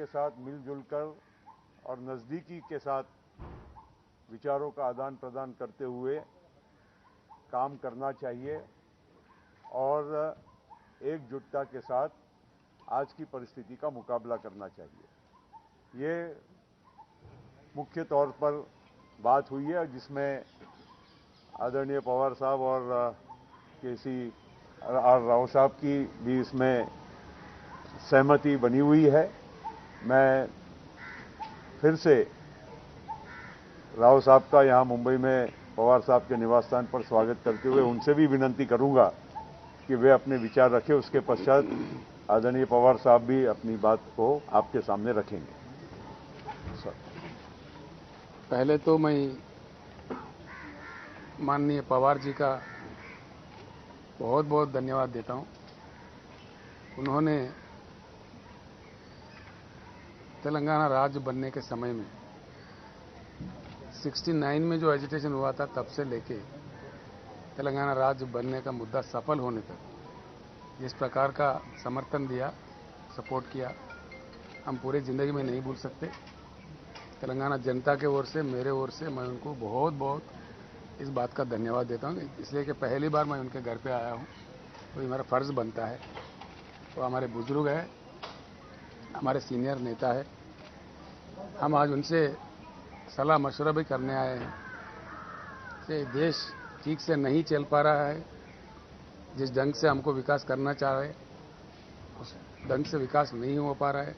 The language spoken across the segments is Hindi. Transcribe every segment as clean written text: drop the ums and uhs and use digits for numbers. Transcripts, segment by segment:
के साथ मिलजुल कर और नज़दीकी के साथ विचारों का आदान प्रदान करते हुए काम करना चाहिए और एकजुटता के साथ आज की परिस्थिति का मुकाबला करना चाहिए। ये मुख्य तौर पर बात हुई है जिसमें आदरणीय पवार साहब और केसी आर राव साहब की भी इसमें सहमति बनी हुई है। मैं फिर से राव साहब का यहाँ मुंबई में पवार साहब के निवास स्थान पर स्वागत करते हुए उनसे भी विनती करूंगा कि वे अपने विचार रखें। उसके पश्चात आदरणीय पवार साहब भी अपनी बात को आपके सामने रखेंगे। सर, पहले तो मैं माननीय पवार जी का बहुत बहुत धन्यवाद देता हूं। उन्होंने तेलंगाना राज्य बनने के समय में 69 में जो एजिटेशन हुआ था तब से लेके तेलंगाना राज्य बनने का मुद्दा सफल होने तक जिस प्रकार का समर्थन दिया, सपोर्ट किया, हम पूरी ज़िंदगी में नहीं भूल सकते। तेलंगाना जनता के ओर से, मेरे ओर से मैं उनको बहुत बहुत इस बात का धन्यवाद देता हूँ, इसलिए कि पहली बार मैं उनके घर पे आया हूँ तो ये मेरा फ़र्ज़ बनता है। वो हमारे बुजुर्ग हैं, हमारे सीनियर नेता है। हम आज उनसे सलाह मशवरा भी करने आए हैं कि देश ठीक से नहीं चल पा रहा है, जिस ढंग से हमको विकास करना चाह रहे उस ढंग से विकास नहीं हो पा रहा है।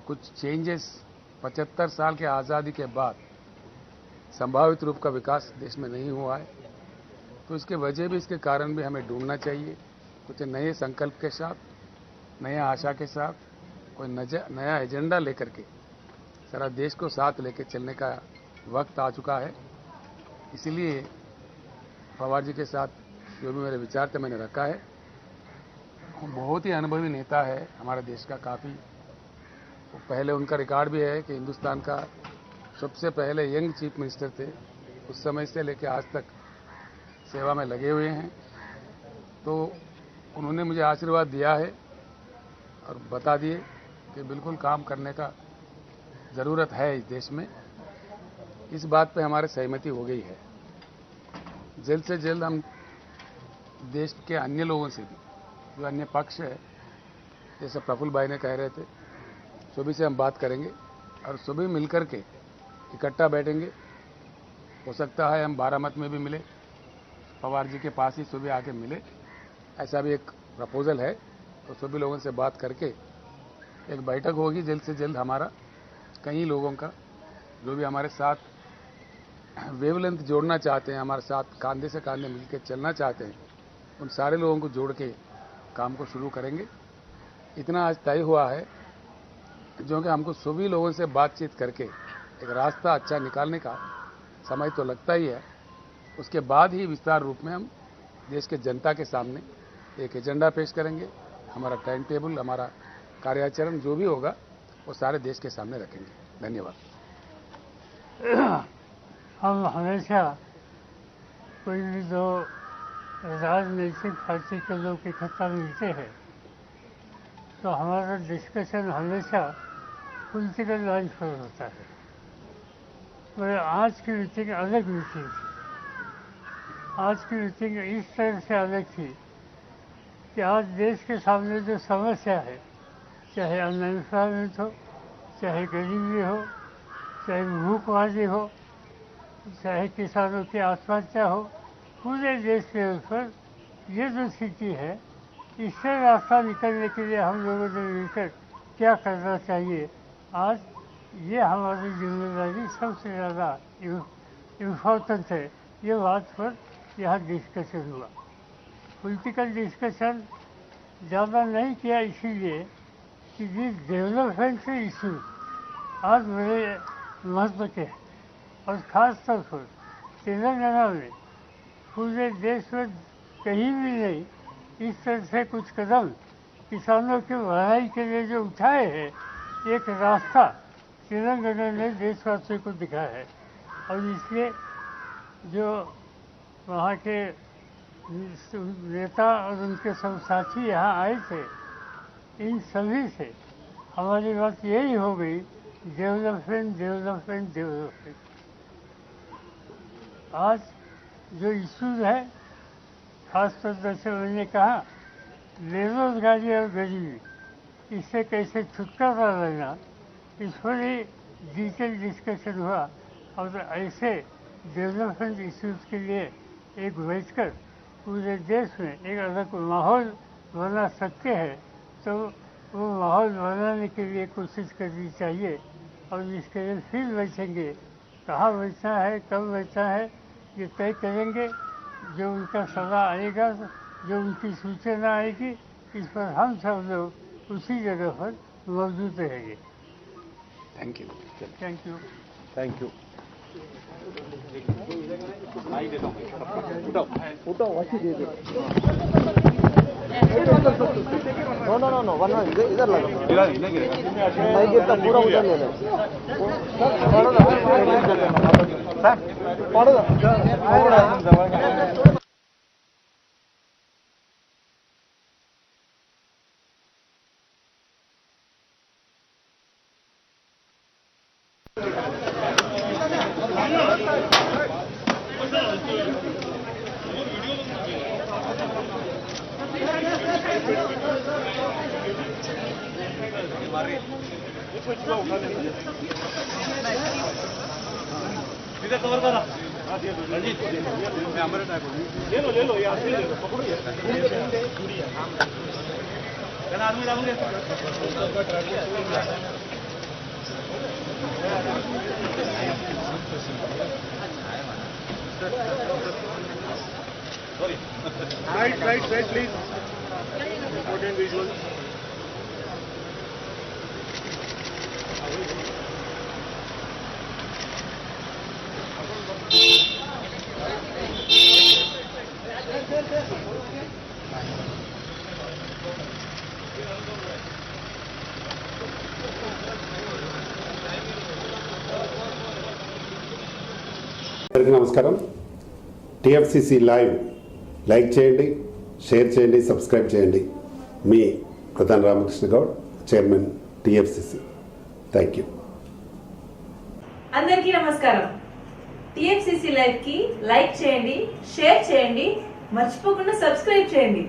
कुछ चेंजेस 75 साल के आज़ादी के बाद संभावित रूप का विकास देश में नहीं हुआ है, तो इसके वजह भी, इसके कारण भी हमें ढूंढना चाहिए। कुछ नए संकल्प के साथ, नया आशा के साथ, कोई नया एजेंडा लेकर के सारा देश को साथ लेकर चलने का वक्त आ चुका है। इसीलिए पवार जी के साथ जो भी मेरे विचार थे मैंने रखा है। बहुत ही अनुभवी नेता है हमारे देश का, काफ़ी पहले उनका रिकॉर्ड भी है कि हिंदुस्तान का सबसे पहले यंग चीफ मिनिस्टर थे। उस समय से लेकर आज तक सेवा में लगे हुए हैं। तो उन्होंने मुझे आशीर्वाद दिया है और बता दिए कि बिल्कुल काम करने का ज़रूरत है इस देश में। इस बात पे हमारी सहमति हो गई है। जल्द से जल्द हम देश के अन्य लोगों से भी, जो अन्य पक्ष है, जैसे प्रफुल्ल भाई ने कह रहे थे, सभी से हम बात करेंगे और सभी मिलकर के इकट्ठा बैठेंगे। हो सकता है हम बारामत में भी मिले, पवार जी के पास ही सभी आके मिले, ऐसा भी एक प्रपोजल है। तो सभी लोगों से बात करके एक बैठक होगी जल्द से जल्द। हमारा कई लोगों का जो भी हमारे साथ वेवलेंथ जोड़ना चाहते हैं, हमारे साथ कंधे से कंधे मिलकर चलना चाहते हैं, उन सारे लोगों को जोड़ के काम को शुरू करेंगे। इतना आज तय हुआ है जो कि हमको सभी लोगों से बातचीत करके एक रास्ता अच्छा निकालने का समय तो लगता ही है। उसके बाद ही विस्तार रूप में हम देश के जनता के सामने एक एजेंडा पेश करेंगे। हमारा टाइम टेबल, हमारा कार्याचरण जो भी होगा वो सारे देश के सामने रखेंगे। धन्यवाद। हम हमेशा कोई भी दो राजनीतिक पार्टी के लोग इकट्ठा मिलते हैं तो हमारा डिस्कशन हमेशा पॉलिटिकल लाइन पर होता है। पर आज की मीटिंग अलग मीटिंग थी। आज की मीटिंग इस तरह से अलग थी कि आज देश के सामने जो समस्या है, चाहे अनएम्प्लॉयमेंट हो, चाहे गरीबी हो, चाहे भूखमरी हो, चाहे किसानों की आत्महत्या हो, पूरे देश के ऊपर ये जो स्थिति है, इससे रास्ता निकलने के लिए हम लोगों ने मिलकर क्या करना चाहिए, आज ये हमारी जिम्मेदारी सबसे ज़्यादा इम्पोर्टेंट है। ये बात पर यहाँ डिस्कशन हुआ। पॉलिटिकल डिस्कशन ज़्यादा नहीं किया इसीलिए कि जिस डेवलपमेंट के इशू आज बड़े महत्व के हैं और ख़ास तौर पर तेलंगाना में, पूरे देश में कहीं भी नहीं इस तरह से कुछ कदम किसानों की भलाई के लिए जो उठाए हैं, एक रास्ता तेलंगाना ने देशवासियों को दिखाया है। और इसलिए जो वहाँ के नेता और उनके सब साथी यहाँ आए थे, इन सभी से हमारी बात यही हो गई, डेवलपमेंट डेवलपमेंट डेवलपमेंट। आज जो इश्यूज है, खासतौर पर जैसे मैंने कहा बेरोजगारी और गरीबी, इससे कैसे छुटकारा लेना, इस पर ही डिटेल डिस्कशन हुआ। और ऐसे डेवलपमेंट इश्यूज के लिए एक बैठकर पूरे देश में एक अलग माहौल बना सकते हैं, तो वो माहौल बनाने के लिए कोशिश करनी चाहिए। और इसके लिए फिर बैठेंगे, कहाँ बैठना है, कब बैठना है, ये तय करेंगे। जो उनका सलाह आएगा, जो उनकी सूचना आएगी, इस पर हम सब लोग उसी जगह पर मौजूद रहेंगे। Thank you. Thank you. Thank you. No वरना इधर लगा माइक इतना पूरा उधर ले लो पढ़ो ले लो यार ले लो पकड़ो यार आदमी डालोगे sorry right please important visual అందరికీ నమస్కారం. టీఎఫ్సిసి లైవ్ లైక్ చేయండి, షేర్ చేయండి, సబ్స్క్రైబ్ చేయండి. మీ Pradhan Ramakrishna Goud, chairman TFCC. Thank you. అందరికీ నమస్కారం. టీఎఫ్సిసి లైవ్ కి లైక్ చేయండి, షేర్ చేయండి, మర్చిపోకుండా సబ్స్క్రైబ్ చేయండి.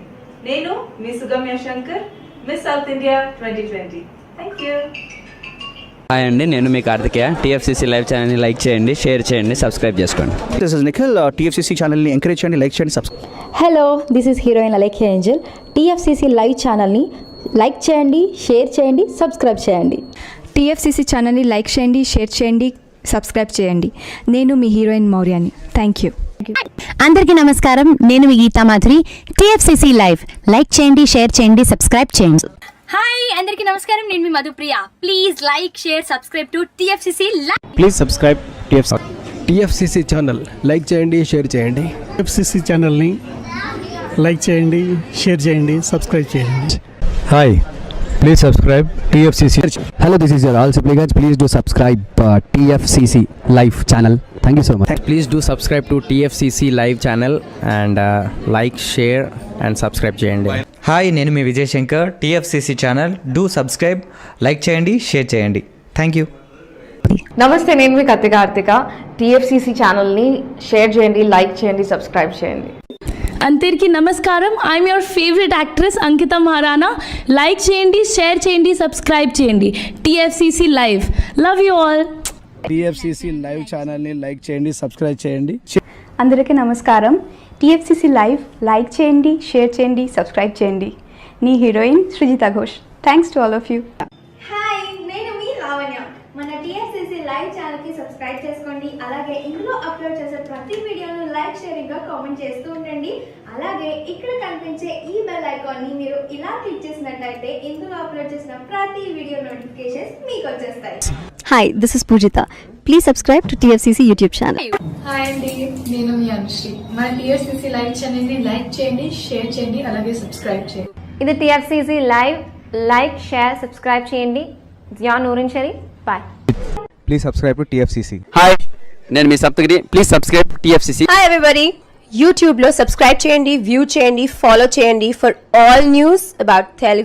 నేను మీ Sugamya Shankar, miss south India 2020. Thank you. Hi అండి, నేను మీ కార్తికేయ. టీఎఫ్సిసి లైవ్ ఛానల్ని లైక్ చేయండి, షేర్ చేయండి, సబ్స్క్రైబ్ చేసుకోండి. This is Nikhil. టీఎఫ్సిసి ఛానల్ని ఎంకరేజ్ చేయండి, లైక్ చేయండి, subscribe. Hello, this is heroine Alekhya Angel. TFCC live ఛానల్ని లైక్ చేయండి, షేర్ చేయండి, సబ్స్క్రైబ్ చేయండి. టీఎఫ్సిసి ఛానల్ని లైక్ చేయండి, షేర్ చేయండి, సబ్స్క్రైబ్ చేయండి. నేను మీ హీరోయిన్ మౌర్యాని. Thank you. అందరికీ నమస్కారం, నేను మీ Geetha Madhuri. TFCC live like చేయండి, షేర్ చేయండి, సబ్స్క్రైబ్ చేయండి. హాయ్, అందరికీ నమస్కారం, నేను మీ Madhupriya. Please like, share, subscribe to TFCC live. Please subscribe TFCC channel. Like చేయండి, షేర్ చేయండి. టీఎఫ్సిసి ఛానల్ని లైక్ చేయండి, షేర్ చేయండి, సబ్స్క్రైబ్ చేయండి. Hi, please subscribe TFCC. Hello, this is your Rahul Sipligunj. Please do subscribe TFCC live channel. Thank you so much. Please do subscribe to TFCC live channel and like, share and subscribe చేయండి. హాయ్, నేను మీ Vijay Shankar. TFCC channel do subscribe, like చేయండి, షేర్ చేయండి. Thank you. నమస్తే, నేను మీ కార్తిక. టీఎఫ్సిసి ఛానల్ని షేర్ చేయండి, లైక్ చేయండి, సబ్స్క్రైబ్ చేయండి. అందరికీ నమస్కారం. I'm your favourite actress Ankita Maharana. Like చేయండి, షేర్ చేయండి, సబ్స్క్రైబ్ చేయండి. TFCC live. Love you all. TFCC live ఛానల్ని లైక్ చేయండి, సబ్స్క్రైబ్ చేయండి. అందరికీ నమస్కారం. టీఎఫ్సిసి లైవ్ లైక్ చేయండి, షేర్ చేయండి, సబ్స్క్రైబ్ చేయండి. నీ heroine Srujitha Ghosh. Thanks to all of you. Hi, నేను మీ లావణ్య. మన టీఎఫ్సిసి లైవ్ ఛానల్ కి సబ్స్క్రైబ్ చేసుకోండి. అలాగే ఇందులో అప్లోడ్ చేసే ప్రతి వీడియోను లైక్, షేరింగ్ గా కామెంట్ చేస్తూ ఉండండి. అలాగే ఇక్కడ కనిపించే ఈ బెల్ ఐకాన్ ని మీరు ఇలా క్లిక్ చేసినట్లయితే ఇందులో అప్లోడ్ చేసిన ప్రతి వీడియో నోటిఫికేషన్స్ మీకు వచ్చేస్తాయి. Hi, this is Poojitha. Please subscribe to TFCC YouTube channel. Hi అండి, నేను మీ అనుశ్రీ. మన టీఎఫ్సిసి లైవ్ ఛానల్ని లైక్ చేయండి, షేర్ చేయండి, అలాగే సబ్స్క్రైబ్ చేయండి. ఇది TFCC live. Like, share, subscribe చేయండి. Zia Noorin Sharif. Bye. Please subscribe to TFCC. Hi, నేను మీ Saptagiri. Please subscribe TFCC. Hi everybody. యూట్యూబ్లో సబ్స్క్రైబ్ చేయండి, వ్యూ చేయండి, ఫాలో చేయండి for all news about Telugu.